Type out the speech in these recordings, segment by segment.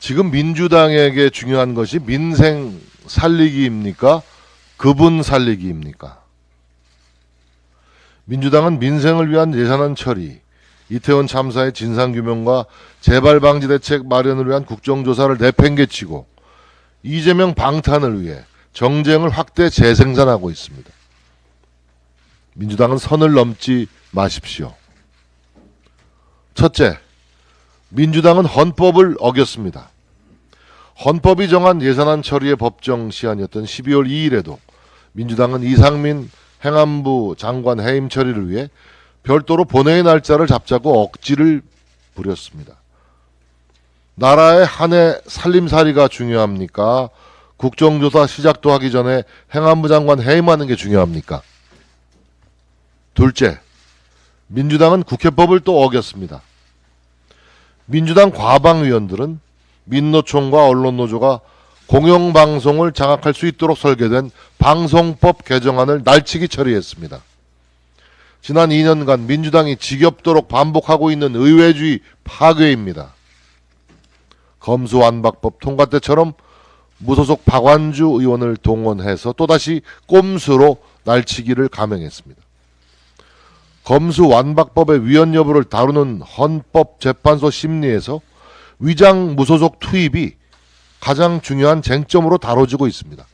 지금 민주당에게 중요한 것이 민생 살리기입니까? 그분 살리기입니까? 민주당은 민생을 위한 예산안 처리, 이태원 참사의 진상규명과 재발방지 대책 마련을 위한 국정조사를 내팽개치고 이재명 방탄을 위해 정쟁을 확대 재생산하고 있습니다. 민주당은 선을 넘지 마십시오. 첫째, 민주당은 헌법을 어겼습니다. 헌법이 정한 예산안 처리의 법정 시한이었던 12월 2일에도 민주당은 이상민 행안부 장관 해임 처리를 위해 별도로 본회의 날짜를 잡자고 억지를 부렸습니다. 나라의 한 해 살림살이가 중요합니까? 국정조사 시작도 하기 전에 행안부 장관 해임하는 게 중요합니까? 둘째, 민주당은 국회법을 또 어겼습니다. 민주당 과방위원들은 민노총과 언론노조가 공영방송을 장악할 수 있도록 설계된 방송법 개정안을 날치기 처리했습니다. 지난 2년간 민주당이 지겹도록 반복하고 있는 의회주의 파괴입니다. 검수완박법 통과 때처럼 무소속 박완주 의원을 동원해서 또다시 꼼수로 날치기를 감행했습니다. 검수완박법의 위헌 여부를 다루는 헌법재판소 심리에서 위장 무소속 투입이 가장 중요한 쟁점으로 다뤄지고 있습니다.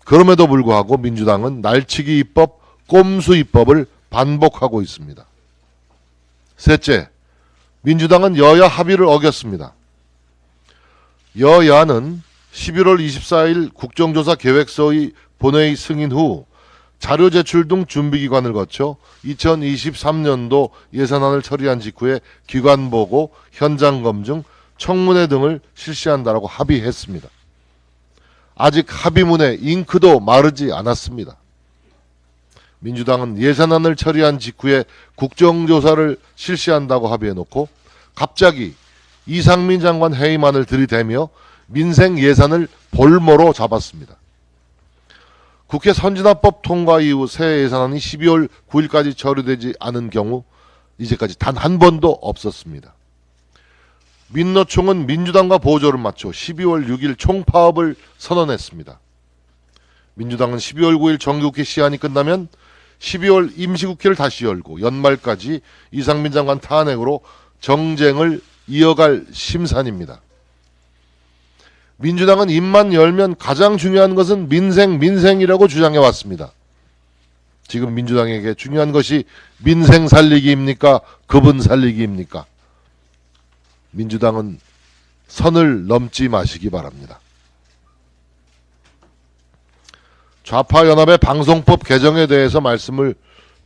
그럼에도 불구하고 민주당은 날치기 입법, 꼼수 입법을 반복하고 있습니다. 셋째, 민주당은 여야 합의를 어겼습니다. 여야는 11월 24일 국정조사 계획서의 본회의 승인 후 자료 제출 등 준비기관을 거쳐 2023년도 예산안을 처리한 직후에 기관 보고, 현장 검증, 청문회 등을 실시한다라고 합의했습니다. 아직 합의문에 잉크도 마르지 않았습니다. 민주당은 예산안을 처리한 직후에 국정조사를 실시한다고 합의해놓고 갑자기 이상민 장관 해임안을 들이대며 민생 예산을 볼모로 잡았습니다. 국회 선진화법 통과 이후 새 예산안이 12월 9일까지 처리되지 않은 경우 이제까지 단 한 번도 없었습니다. 민노총은 민주당과 보조를 맞춰 12월 6일 총파업을 선언했습니다. 민주당은 12월 9일 정기국회 시한이 끝나면 12월 임시국회를 다시 열고 연말까지 이상민 장관 탄핵으로 정쟁을 이어갈 심산입니다. 민주당은 입만 열면 가장 중요한 것은 민생이라고 주장해 왔습니다. 지금 민주당에게 중요한 것이 민생 살리기입니까? 그분 살리기입니까? 민주당은 선을 넘지 마시기 바랍니다. 좌파연합의 방송법 개정에 대해서 말씀을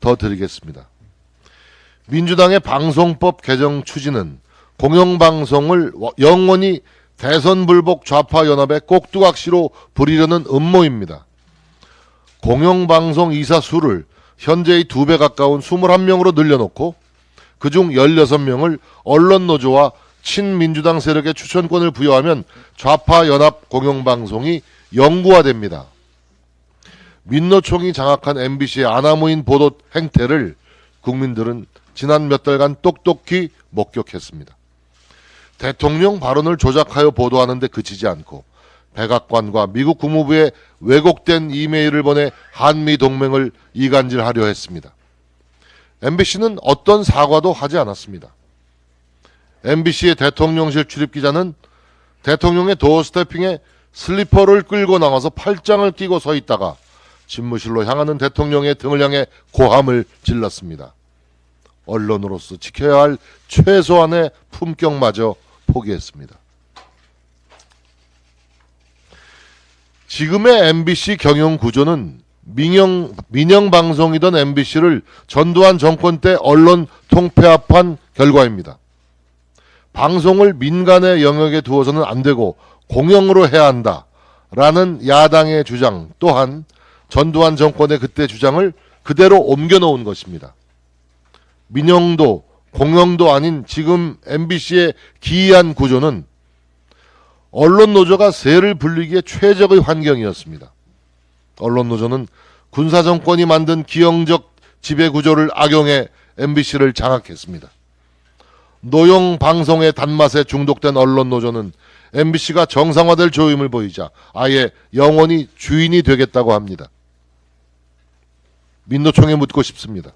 더 드리겠습니다. 민주당의 방송법 개정 추진은 공영방송을 영원히 대선불복 좌파연합의 꼭두각시로 부리려는 음모입니다. 공영방송 이사 수를 현재의 2배 가까운 21명으로 늘려놓고 그중 16명을 언론노조와 친민주당 세력의 추천권을 부여하면 좌파연합 공영방송이 영구화됩니다. 민노총이 장악한 MBC의 아나무인 보도 행태를 국민들은 지난 몇 달간 똑똑히 목격했습니다. 대통령 발언을 조작하여 보도하는 데 그치지 않고 백악관과 미국 국무부에 왜곡된 이메일을 보내 한미동맹을 이간질하려 했습니다. MBC는 어떤 사과도 하지 않았습니다. MBC의 대통령실 출입기자는 대통령의 도어스태핑에 슬리퍼를 끌고 나와서 팔짱을 끼고 서 있다가 집무실로 향하는 대통령의 등을 향해 고함을 질렀습니다. 언론으로서 지켜야 할 최소한의 품격마저 포기했습니다. 지금의 MBC 경영 구조는 민영방송이던 MBC를 전두환 정권 때 언론 통폐합한 결과입니다. 방송을 민간의 영역에 두어서는 안 되고 공영으로 해야 한다라는 야당의 주장 또한 전두환 정권의 그때 주장을 그대로 옮겨놓은 것입니다. 민영도 공영도 아닌 지금 MBC의 기이한 구조는 언론노조가 세를 불리기에 최적의 환경이었습니다. 언론노조는 군사정권이 만든 기형적 지배구조를 악용해 MBC를 장악했습니다. 노영 방송의 단맛에 중독된 언론 노조는 MBC가 정상화될 조짐을 보이자 아예 영원히 주인이 되겠다고 합니다. 민노총에 묻고 싶습니다.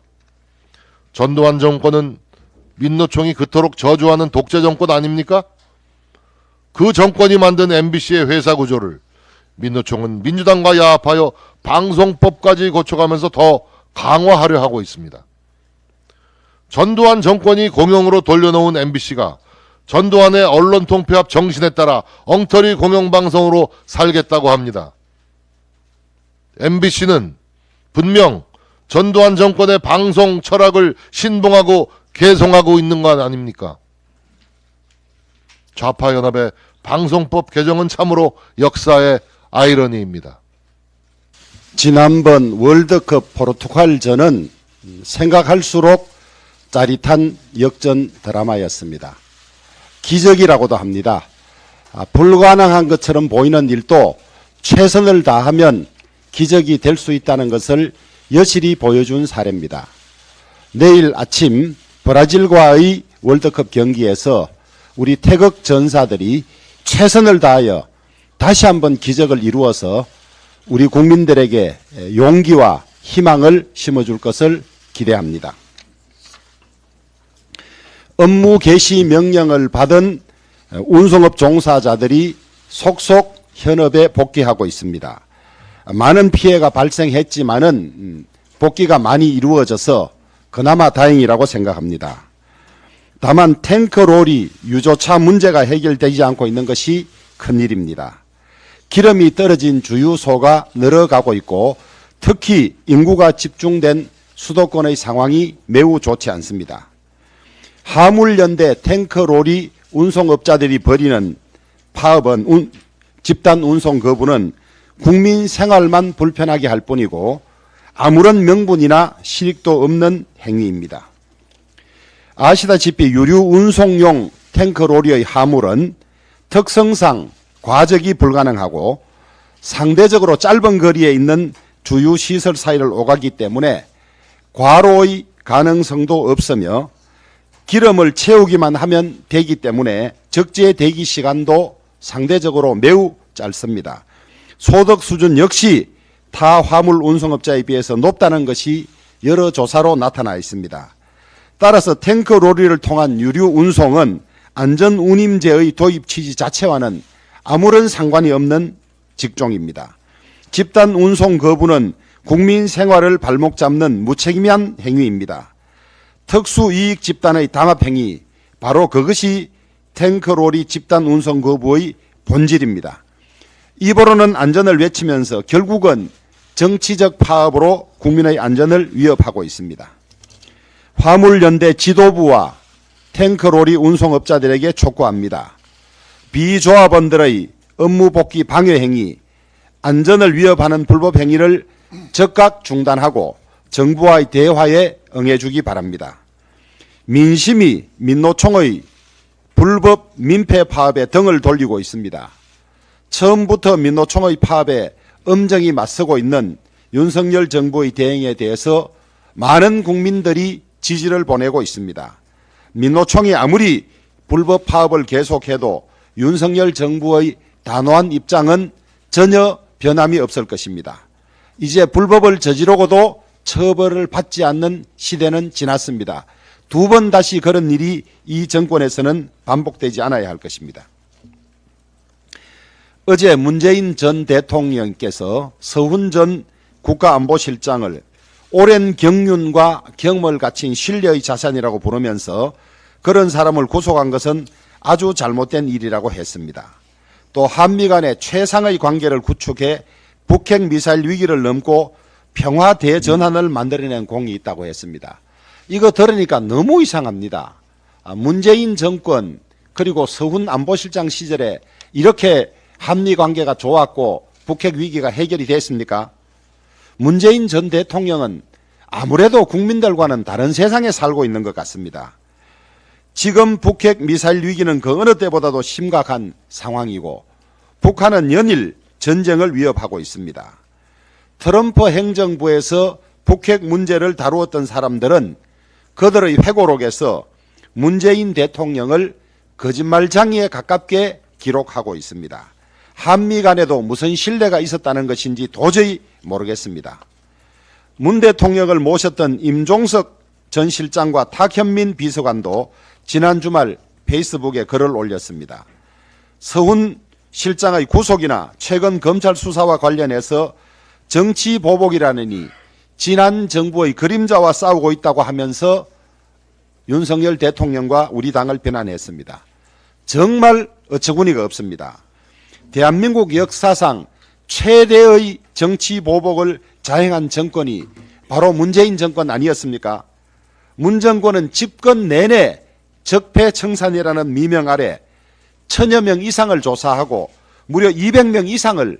전두환 정권은 민노총이 그토록 저주하는 독재 정권 아닙니까? 그 정권이 만든 MBC의 회사 구조를 민노총은 민주당과 야합하여 방송법까지 고쳐가면서 더 강화하려 하고 있습니다. 전두환 정권이 공영으로 돌려놓은 MBC가 전두환의 언론 통폐합 정신에 따라 엉터리 공영방송으로 살겠다고 합니다. MBC는 분명 전두환 정권의 방송 철학을 신봉하고 개송하고 있는 것 아닙니까? 좌파연합의 방송법 개정은 참으로 역사의 아이러니입니다. 지난번 월드컵 포르투갈전은 생각할수록 짜릿한 역전 드라마였습니다. 기적이라고도 합니다. 불가능한 것처럼 보이는 일도 최선을 다하면 기적이 될 수 있다는 것을 여실히 보여준 사례입니다. 내일 아침 브라질과의 월드컵 경기에서 우리 태극 전사들이 최선을 다하여 다시 한번 기적을 이루어서 우리 국민들에게 용기와 희망을 심어줄 것을 기대합니다. 업무 개시 명령을 받은 운송업 종사자들이 속속 현업에 복귀하고 있습니다. 많은 피해가 발생했지만은 복귀가 많이 이루어져서 그나마 다행이라고 생각합니다. 다만 탱크롤이 유조차 문제가 해결되지 않고 있는 것이 큰일입니다. 기름이 떨어진 주유소가 늘어가고 있고 특히 인구가 집중된 수도권의 상황이 매우 좋지 않습니다. 화물연대 탱크롤이 운송업자들이 벌이는 파업은 집단 운송 거부는 국민 생활만 불편하게 할 뿐이고 아무런 명분이나 실익도 없는 행위입니다. 아시다시피 유류 운송용 탱크롤의 화물은 특성상 과적이 불가능하고 상대적으로 짧은 거리에 있는 주유시설 사이를 오가기 때문에 과로의 가능성도 없으며 기름을 채우기만 하면 되기 때문에 적재 대기 시간도 상대적으로 매우 짧습니다. 소득 수준 역시 타 화물 운송업자에 비해서 높다는 것이 여러 조사로 나타나 있습니다. 따라서 탱크로리를 통한 유류 운송은 안전운임제의 도입 취지 자체와는 아무런 상관이 없는 직종입니다. 집단 운송 거부는 국민 생활을 발목 잡는 무책임한 행위입니다. 특수이익 집단의 담합행위, 바로 그것이 탱크로리 집단 운송 거부의 본질입니다. 입으로는 안전을 외치면서 결국은 정치적 파업으로 국민의 안전을 위협하고 있습니다. 화물연대 지도부와 탱크로리 운송업자들에게 촉구합니다. 비조합원들의 업무 복귀 방해 행위, 안전을 위협하는 불법 행위를 즉각 중단하고 정부와의 대화에 응해주기 바랍니다. 민심이 민노총의 불법 민폐 파업에 등을 돌리고 있습니다. 처음부터 민노총의 파업에 엄정히 맞서고 있는 윤석열 정부의 대응에 대해서 많은 국민들이 지지를 보내고 있습니다. 민노총이 아무리 불법 파업을 계속해도 윤석열 정부의 단호한 입장은 전혀 변함이 없을 것입니다. 이제 불법을 저지르고도 처벌을 받지 않는 시대는 지났습니다. 두 번 다시 그런 일이 이 정권에서는 반복되지 않아야 할 것입니다. 어제 문재인 전 대통령께서 서훈 전 국가안보실장을 오랜 경륜과 경험을 갖춘 신뢰의 자산이라고 부르면서 그런 사람을 구속한 것은 아주 잘못된 일이라고 했습니다. 또 한미 간의 최상의 관계를 구축해 북핵 미사일 위기를 넘고 평화 대전환을 만들어낸 공이 있다고 했습니다. 이거 들으니까 너무 이상합니다. 문재인 정권 그리고 서훈 안보실장 시절에 이렇게 한미 관계가 좋았고 북핵 위기가 해결이 됐습니까? 문재인 전 대통령은 아무래도 국민들과는 다른 세상에 살고 있는 것 같습니다. 지금 북핵 미사일 위기는 그 어느 때보다도 심각한 상황이고 북한은 연일 전쟁을 위협하고 있습니다. 트럼프 행정부에서 북핵 문제를 다루었던 사람들은 그들의 회고록에서 문재인 대통령을 거짓말장이에 가깝게 기록하고 있습니다. 한미 간에도 무슨 신뢰가 있었다는 것인지 도저히 모르겠습니다. 문 대통령을 모셨던 임종석 전 실장과 탁현민 비서관도 지난 주말 페이스북에 글을 올렸습니다. 서훈 실장의 구속이나 최근 검찰 수사와 관련해서 정치 보복이라느니 지난 정부의 그림자와 싸우고 있다고 하면서 윤석열 대통령과 우리 당을 비난했습니다. 정말 어처구니가 없습니다. 대한민국 역사상 최대의 정치 보복을 자행한 정권이 바로 문재인 정권 아니었습니까? 문 정권은 집권 내내 적폐청산이라는 미명 아래 1000여 명 이상을 조사하고 무려 200명 이상을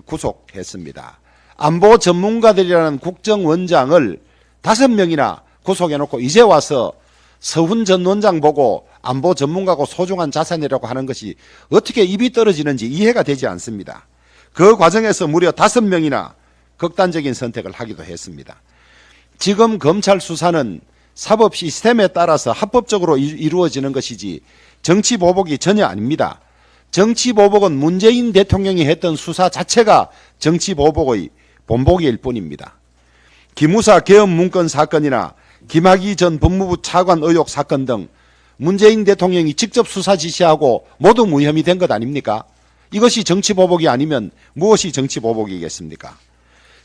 구속했습니다. 안보 전문가들이라는 국정원장을 5명이나 구속해놓고 이제 와서 서훈 전 원장 보고 안보 전문가고 소중한 자산이라고 하는 것이 어떻게 입이 떨어지는지 이해가 되지 않습니다. 그 과정에서 무려 5명이나 극단적인 선택을 하기도 했습니다. 지금 검찰 수사는 사법 시스템에 따라서 합법적으로 이루어지는 것이지 정치 보복이 전혀 아닙니다. 정치 보복은 문재인 대통령이 했던 수사 자체가 정치 보복의 본보기일 뿐입니다. 기무사 계엄 문건 사건이나 김학의 전 법무부 차관 의혹 사건 등 문재인 대통령이 직접 수사 지시하고 모두 무혐의 된 것 아닙니까? 이것이 정치 보복이 아니면 무엇이 정치 보복이겠습니까?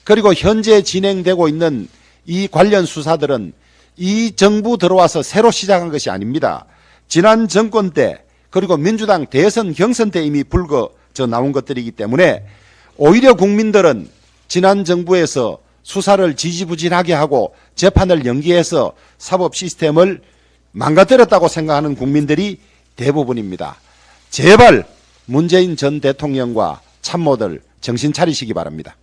그리고 현재 진행되고 있는 이 관련 수사들은 이 정부 들어와서 새로 시작한 것이 아닙니다. 지난 정권 때 그리고 민주당 대선 경선 때 이미 불거져 나온 것들이기 때문에 오히려 국민들은 지난 정부에서 수사를 지지부진하게 하고 재판을 연기해서 사법 시스템을 망가뜨렸다고 생각하는 국민들이 대부분입니다. 제발 문재인 전 대통령과 참모들 정신 차리시기 바랍니다.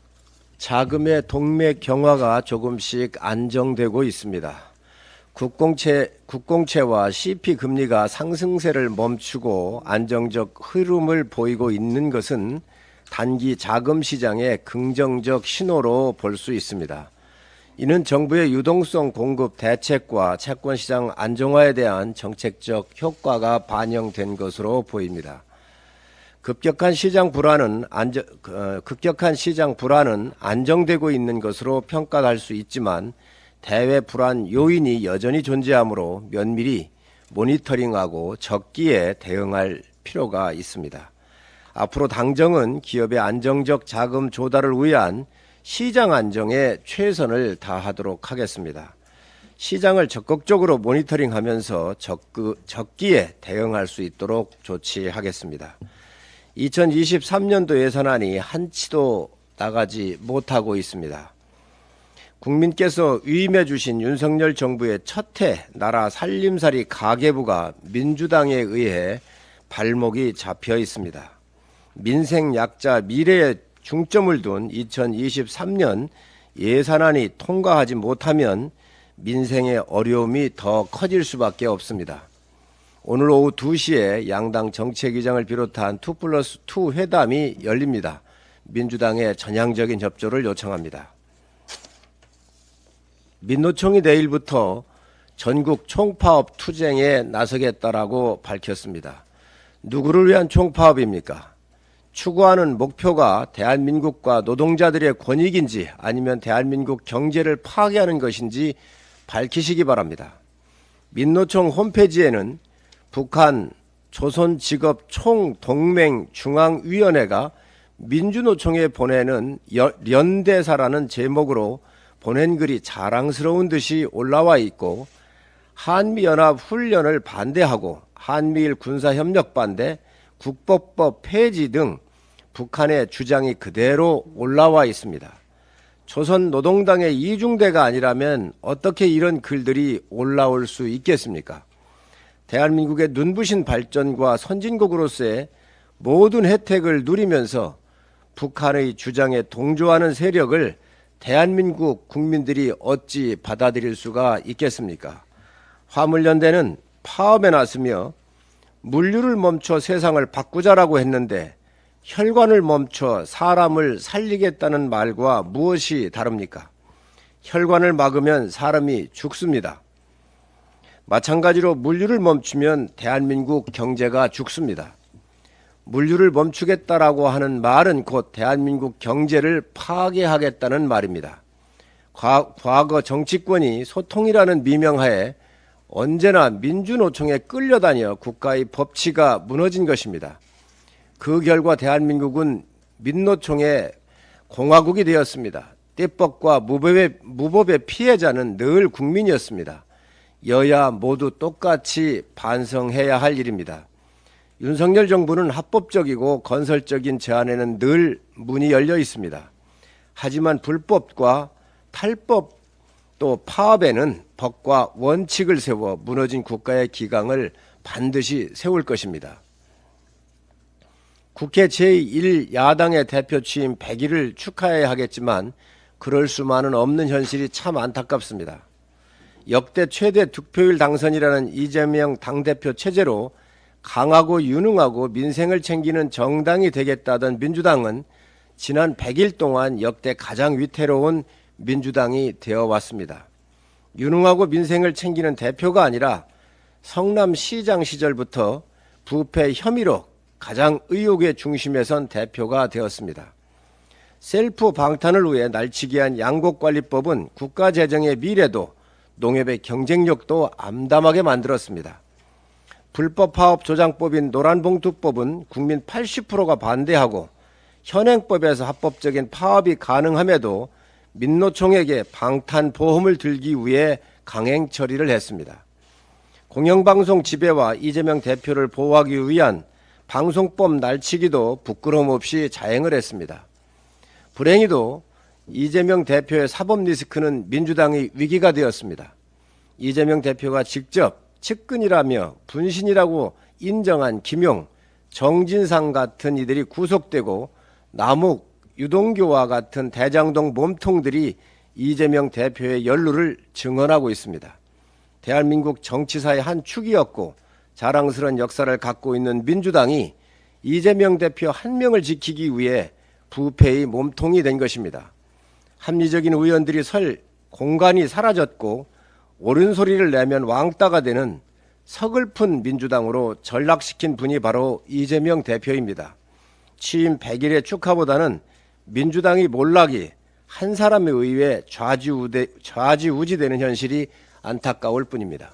자금의 동맥 경화가 조금씩 안정되고 있습니다. 국공채와 CP 금리가 상승세를 멈추고 안정적 흐름을 보이고 있는 것은 단기 자금 시장의 긍정적 신호로 볼 수 있습니다. 이는 정부의 유동성 공급 대책과 채권 시장 안정화에 대한 정책적 효과가 반영된 것으로 보입니다. 급격한 시장 불안은 안정되고 있는 것으로 평가할 수 있지만 대외 불안 요인이 여전히 존재하므로 면밀히 모니터링하고 적기에 대응할 필요가 있습니다. 앞으로 당정은 기업의 안정적 자금 조달을 위한 시장 안정에 최선을 다하도록 하겠습니다. 시장을 적극적으로 모니터링하면서 적기에 대응할 수 있도록 조치하겠습니다. 2023년도 예산안이 한치도 나가지 못하고 있습니다. 국민께서 위임해 주신 윤석열 정부의 첫해 나라 살림살이 가계부가 민주당에 의해 발목이 잡혀 있습니다. 민생 약자 미래에 중점을 둔 2023년 예산안이 통과하지 못하면 민생의 어려움이 더 커질 수밖에 없습니다. 오늘 오후 2시에 양당 정책위장을 비롯한 2+2 회담이 열립니다. 민주당의 전향적인 협조를 요청합니다. 민노총이 내일부터 전국 총파업 투쟁에 나서겠다라고 밝혔습니다. 누구를 위한 총파업입니까? 추구하는 목표가 대한민국과 노동자들의 권익인지 아니면 대한민국 경제를 파괴하는 것인지 밝히시기 바랍니다. 민노총 홈페이지에는 북한 조선직업총동맹중앙위원회가 민주노총에 보내는 연대사라는 제목으로 보낸 글이 자랑스러운 듯이 올라와 있고 한미연합 훈련을 반대하고 한미일 군사협력 반대, 국법법 폐지 등 북한의 주장이 그대로 올라와 있습니다. 조선노동당의 이중대가 아니라면 어떻게 이런 글들이 올라올 수 있겠습니까? 대한민국의 눈부신 발전과 선진국으로서의 모든 혜택을 누리면서 북한의 주장에 동조하는 세력을 대한민국 국민들이 어찌 받아들일 수가 있겠습니까? 화물연대는 파업에 나서며 물류를 멈춰 세상을 바꾸자라고 했는데 혈관을 멈춰 사람을 살리겠다는 말과 무엇이 다릅니까? 혈관을 막으면 사람이 죽습니다. 마찬가지로 물류를 멈추면 대한민국 경제가 죽습니다. 물류를 멈추겠다라고 하는 말은 곧 대한민국 경제를 파괴하겠다는 말입니다. 과거 정치권이 소통이라는 미명하에 언제나 민주노총에 끌려다녀 국가의 법치가 무너진 것입니다. 그 결과 대한민국은 민노총의 공화국이 되었습니다. 떼법과 무법의 피해자는 늘 국민이었습니다. 여야 모두 똑같이 반성해야 할 일입니다. 윤석열 정부는 합법적이고 건설적인 제안에는 늘 문이 열려 있습니다. 하지만 불법과 탈법 또 파업에는 법과 원칙을 세워 무너진 국가의 기강을 반드시 세울 것입니다. 국회 제1야당의 대표 취임 100일을 축하해야 하겠지만 그럴 수만은 없는 현실이 참 안타깝습니다. 역대 최대 득표율 당선이라는 이재명 당대표 체제로 강하고 유능하고 민생을 챙기는 정당이 되겠다던 민주당은 지난 100일 동안 역대 가장 위태로운 민주당이 되어왔습니다. 유능하고 민생을 챙기는 대표가 아니라 성남시장 시절부터 부패 혐의로 가장 의혹의 중심에 선 대표가 되었습니다. 셀프 방탄을 위해 날치기한 양곡관리법은 국가재정의 미래도 농협의 경쟁력도 암담하게 만들었습니다. 불법 파업 조장법인 노란봉투법은 국민 80%가 반대하고 현행법에서 합법적인 파업이 가능함에도 민노총에게 방탄보험을 들기 위해 강행 처리를 했습니다. 공영방송 지배와 이재명 대표를 보호하기 위한 방송법 날치기도 부끄러움 없이 자행을 했습니다. 불행히도 이재명 대표의 사법 리스크는 민주당의 위기가 되었습니다. 이재명 대표가 직접 측근이라며 분신이라고 인정한 김용, 정진상 같은 이들이 구속되고 남욱, 유동규와 같은 대장동 몸통들이 이재명 대표의 연루를 증언하고 있습니다. 대한민국 정치사의 한 축이었고 자랑스러운 역사를 갖고 있는 민주당이 이재명 대표 한 명을 지키기 위해 부패의 몸통이 된 것입니다. 합리적인 의원들이 설 공간이 사라졌고 옳은 소리를 내면 왕따가 되는 서글픈 민주당으로 전락시킨 분이 바로 이재명 대표입니다. 취임 100일의 축하보다는 민주당이 몰락이 한 사람에 의해 좌지우지되는 현실이 안타까울 뿐입니다.